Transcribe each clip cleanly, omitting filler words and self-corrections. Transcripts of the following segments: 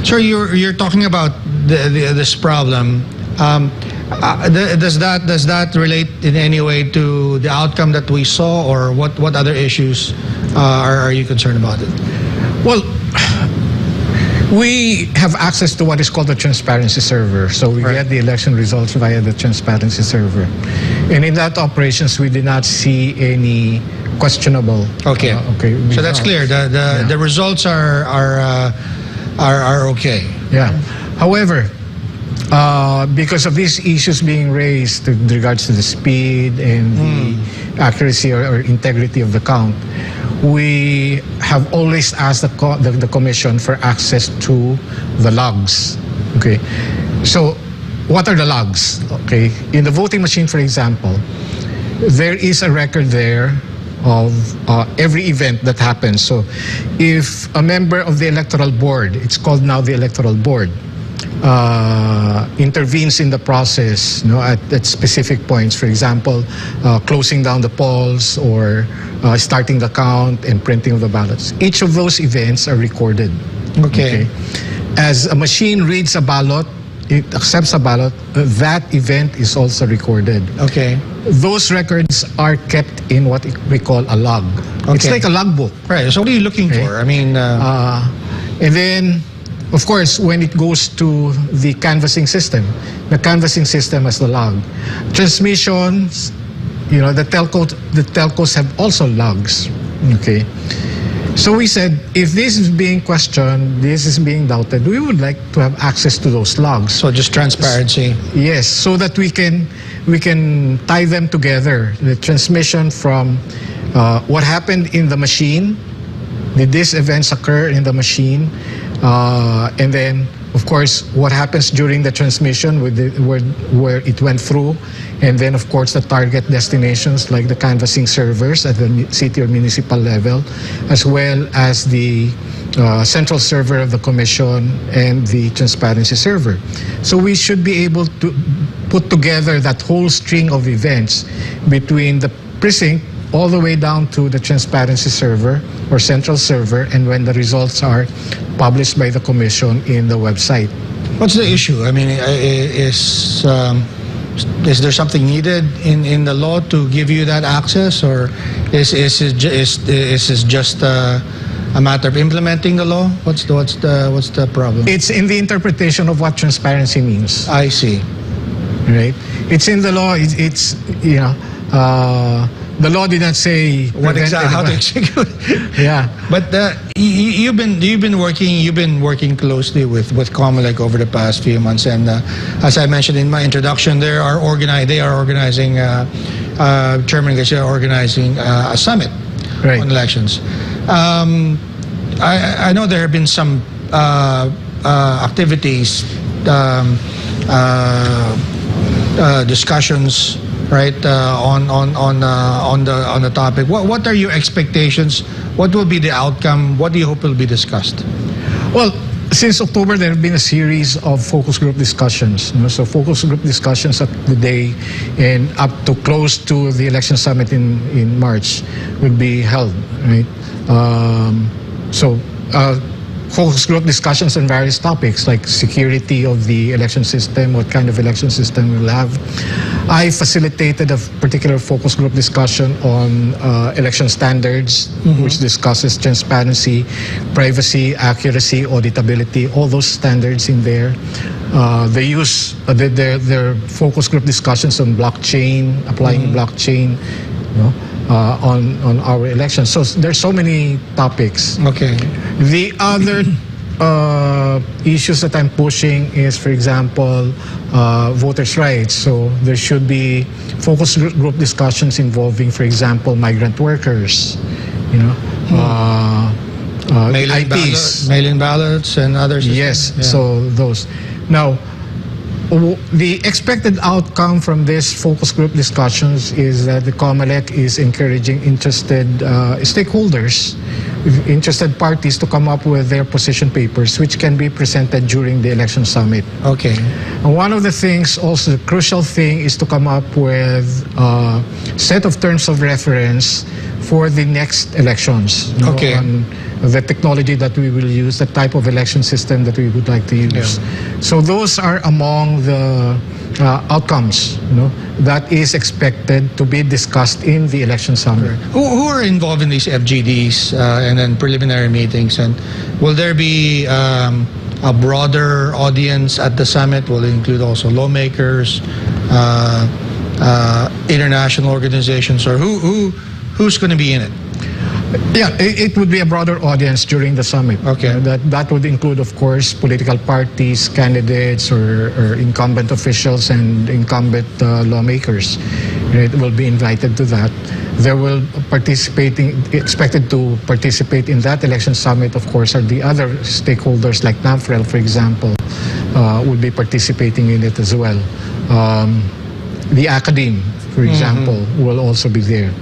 Sir, you're talking about this problem. Does that relate in any way to the outcome that we saw, or what other issues are you concerned about it? Well, we have access to what is called the transparency server. So we get the election results via the transparency server. And in that operations, we did not see any questionable. Okay. So that's clear. The results are okay. Yeah. However, because of these issues being raised with regards to the speed and the accuracy or integrity of the count, we have always asked the Commission for access to the logs. Okay. So what are the logs? Okay. In the voting machine, for example, there is a record there of every event that happens. So if a member of the electoral board, it's called now the electoral board, intervenes in the process, at specific points, for example, closing down the polls or starting the count and printing of the ballots. Each of those events are recorded. Okay. As a machine reads a ballot, it accepts a ballot, that event is also recorded. Okay. Those records are kept in what we call a log. Okay. It's like a logbook. Right. So what are you looking for? I mean... and then, of course, when it goes to the canvassing system has the log. Transmissions, the telcos have also logs. Okay. So we said, if this is being questioned, this is being doubted, we would like to have access to those logs. So just transparency. Yes, so that we can tie them together. The transmission from what happened in the machine, did these events occur in the machine, and then, of course, what happens during the transmission with where it went through, and then, of course, the target destinations like the canvassing servers at the city or municipal level, as well as the central server of the Commission and the transparency server. So we should be able to put together that whole string of events between the precinct all the way down to the transparency server or central server, and when the results are published by the Commission in the website. What's the issue? I mean, is there something needed in the law to give you that access, or is it just a matter of implementing the law? What's the problem? It's in the interpretation of what transparency means. I see. Right. It's in the law. It's the law did not say how to execute. Yeah, but you've been working closely with COMELEC over the past few months, and as I mentioned in my introduction, they are organizing Chairman Garcia organizing a summit on elections. I know there have been some activities, discussions, right, on the topic. What are your expectations? What will be the outcome? What do you hope will be discussed? Well, since October, there have been a series of focus group discussions. So focus group discussions at the day and up to close to the election summit in March will be held, right? Focus group discussions on various topics like security of the election system, what kind of election system we'll have. I facilitated a particular focus group discussion on election standards, which discusses transparency, privacy, accuracy, auditability, all those standards in there. They use their focus group discussions on blockchain, applying blockchain, on our elections. So there's so many topics. Okay. The other issues that I'm pushing is, for example, voters' rights. So there should be focus group discussions involving, for example, migrant workers, mail-in ballots and others. Yes. Yeah. So those. Now, the expected outcome from this focus group discussions is that the COMELEC is encouraging interested stakeholders, interested parties to come up with their position papers, which can be presented during the election summit. Okay. And one of the things, also the crucial thing, is to come up with a set of terms of reference for the next elections. You know, Okay. on the technology that we will use, the type of election system that we would like to use. So those are among the outcomes, you know, that is expected to be discussed in the election summit. Who are involved in these FGDs and then preliminary meetings? And will there be a broader audience at the summit? Will it include also lawmakers, international organizations, or who's going to be in it? Yeah, it would be a broader audience during the summit. Okay. That would include, of course, political parties, candidates, or incumbent officials and incumbent lawmakers. It will be invited to that. There will expected to participate in that election summit, of course, are the other stakeholders like NAMFREL, for example, would be participating in it as well. The academe, for example, will also be there.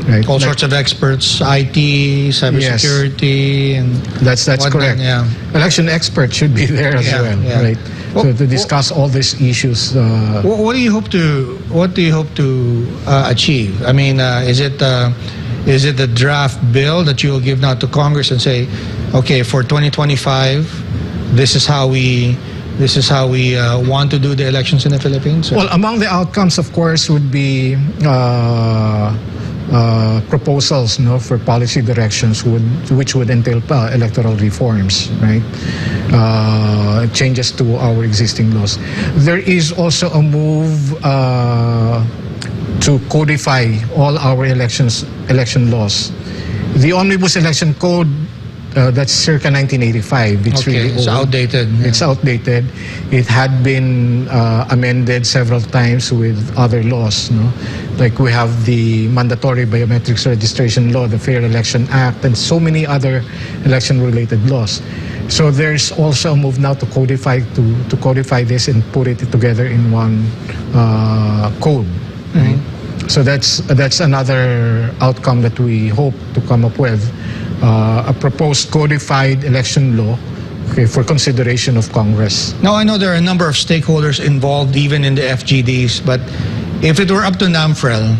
Right. All sorts of experts, IT, cybersecurity, and that's whatnot, correct. yeah. Election experts should be there as well, right? So to discuss all these issues. What do you hope to achieve? I mean, is it the draft bill that you will give now to Congress and say, okay, for 2025, this is how we want to do the elections in the Philippines? Or? Well, among the outcomes, of course, would be proposals, for policy directions which would entail electoral reforms, right? Changes to our existing laws. There is also a move to codify all our election laws. The Omnibus Election Code, that's circa 1985. It's really old. It's outdated. Yeah. It's outdated. It had been amended several times with other laws. Like we have the mandatory biometrics registration law, the Fair Election Act, and so many other election-related laws. So there's also a move now to codify this and put it together in one code. Right? So that's another outcome that we hope to come up with. A proposed codified election law, for consideration of Congress. Now, I know there are a number of stakeholders involved even in the FGDs, but if it were up to NAMFREL,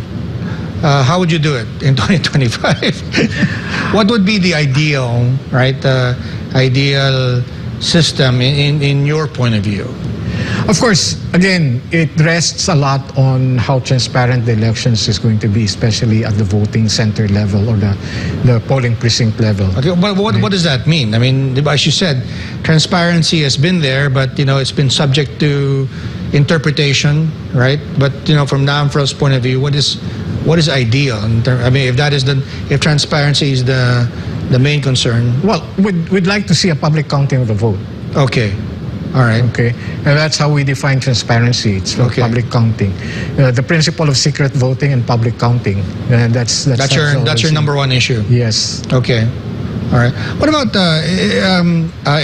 how would you do it in 2025? What would be the ideal, right, ideal system in your point of view? Of course, again, it rests a lot on how transparent the elections is going to be, especially at the voting center level or the polling precinct level. Okay, but what does that mean? I mean, as you said, transparency has been there, but it's been subject to interpretation, right? But from NAMFREL's point of view, what is ideal? I mean, if transparency is the main concern. Well, we'd like to see a public counting of the vote. Okay. All right. Okay, and that's how we define transparency. It's public counting. The principle of secret voting and public counting. That's your number one issue. Yes. Okay. All right. What about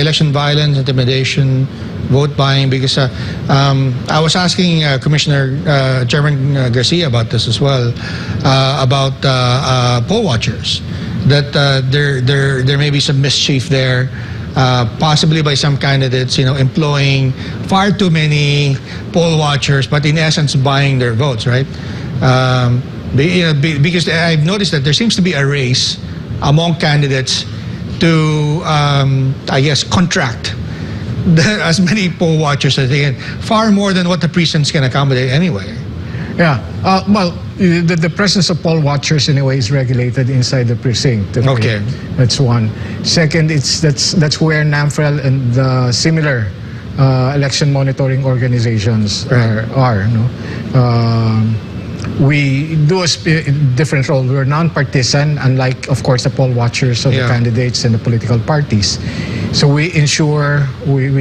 election violence, intimidation, vote buying? Because I was asking Commissioner Chairman Garcia about this as well, about poll watchers. That there may be some mischief there. Possibly by some candidates, employing far too many poll watchers, but in essence buying their votes, right? Because I've noticed that there seems to be a race among candidates to, I guess, contract as many poll watchers as they can, far more than what the precincts can accommodate anyway. Yeah. Well, the presence of poll watchers anyway is regulated inside the precinct. Okay. That's one. Second, that's where NAMFREL and the similar election monitoring organizations are. We do a different role. We're non-partisan, unlike, of course, the poll watchers of the candidates and the political parties. So we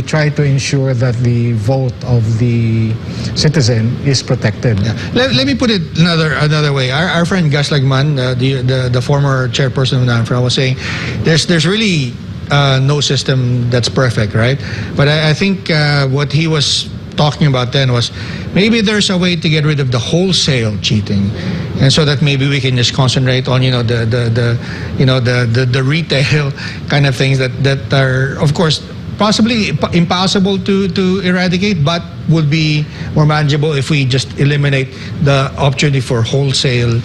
try to ensure that the vote of the citizen is protected. Yeah. Let me put it another way. Our friend Gus Lagman, the former chairperson of NAMFREL, was saying there's really no system that's perfect, right? But I think what he was talking about then was maybe there's a way to get rid of the wholesale cheating, and so that maybe we can just concentrate on the retail kind of things that are, of course, possibly impossible to eradicate, but would be more manageable if we just eliminate the opportunity for wholesale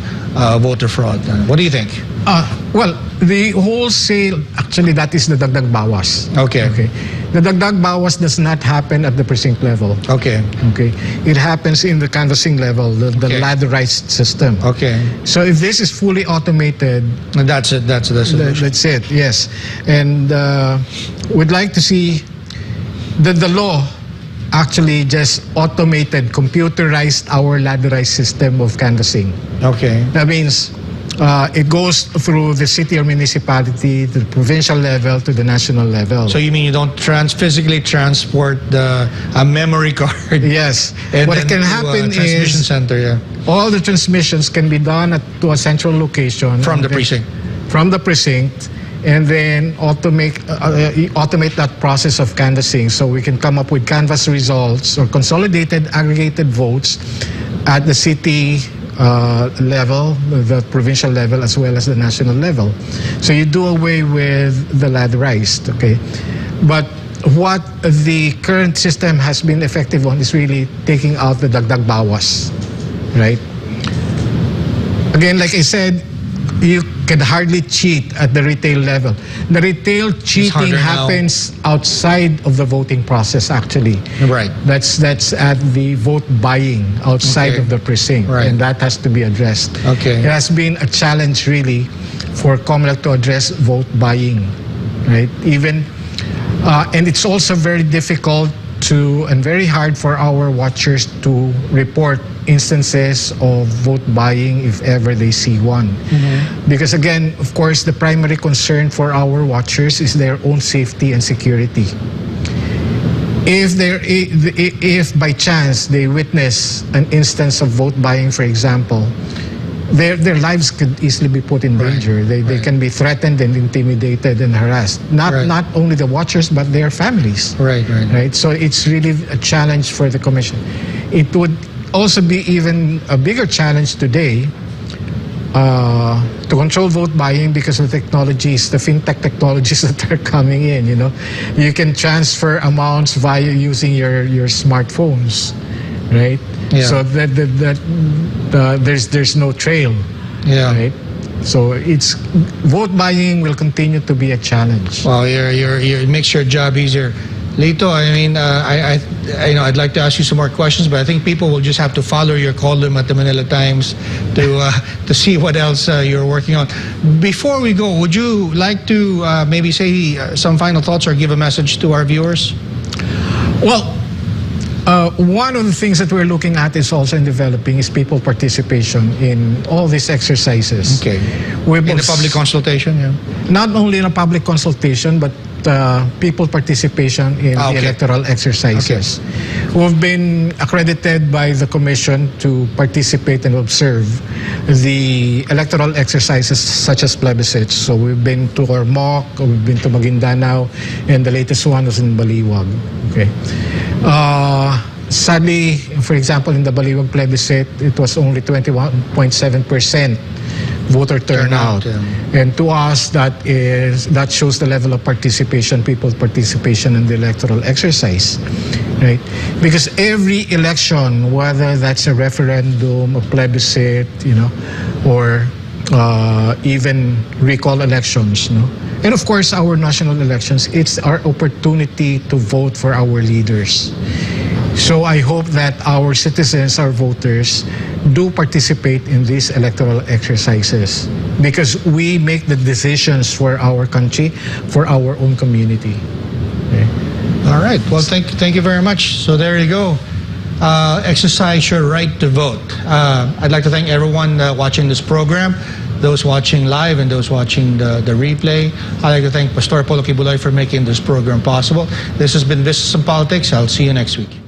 voter fraud. What do you think? Well, the wholesale, actually that is the dagdag bawas. Okay. The dagdag bawas does not happen at the precinct level. Okay. It happens in the canvassing level, the ladderized system. Okay. So if this is fully automated, And that's it. That's the solution. that's it, yes. And we'd like to see that the law actually just automated, computerized our ladderized system of canvassing. Okay. That means it goes through the city or municipality, to the provincial level, to the national level. So you mean you don't physically transport a memory card? Yes. And What then can to a happen transmission is center, yeah. all the transmissions can be done to a central location. From the and then- precinct. From the precinct, and then automate that process of canvassing, so we can come up with canvass results or consolidated aggregated votes at the city level, the provincial level, as well as the national level. So you do away with the ladderized, okay? But what the current system has been effective on is really taking out the dagdag bawas, right? Again, like I said, you can hardly cheat at the retail level. The retail cheating harder now. happens outside of the voting process, actually. Right. That's at the vote buying outside Okay. of the precinct, Right. and that has to be addressed. Okay. It has been a challenge really for COMELEC to address vote buying, right? And it's also very difficult and very hard for our watchers to report instances of vote buying if ever they see one. Because again, of course, the primary concern for our watchers is their own safety and security. If by chance they witness an instance of vote buying, for example, their lives could easily be put in danger. They can be threatened and intimidated and harassed. Not only the watchers, but their families. Right. So it's really a challenge for the commission. It would also be even a bigger challenge today to control vote buying because of technologies, the fintech technologies that are coming in. You can transfer amounts via using your smartphones, right? Yeah. So there's no trail. Yeah. Right. So vote buying will continue to be a challenge. Well, it makes your job easier. Lito, I mean, I'd like to ask you some more questions, but I think people will just have to follow your column at the Manila Times to see what else you're working on. Before we go, would you like to maybe say some final thoughts or give a message to our viewers? Well, one of the things that we're looking at is also in developing is people participation in all these exercises. Okay. In the public consultation, yeah. Not only in a public consultation, but people participation in the electoral exercises. We've been accredited by the Commission to participate and observe the electoral exercises such as plebiscites. So we've been to Ormoc, we've been to Maguindanao, and the latest one was in Baliwag. Okay. Sadly, for example, in the Baliwag plebiscite, it was only 21.7% voter turnout. And to us, that shows the level of participation, people's participation in the electoral exercise, right? Because every election, whether that's a referendum, a plebiscite, or even recall elections, and of course our national elections, it's our opportunity to vote for our leaders. So I hope that our citizens, our voters, do participate in these electoral exercises because we make the decisions for our country, for our own community. Okay. All right. Well, thank you very much. So there you go. Exercise your right to vote. I'd like to thank everyone watching this program, those watching live and those watching the replay. I'd like to thank Pastor Polo Kibuloy for making this program possible. This has been Business and Politics. I'll see you next week.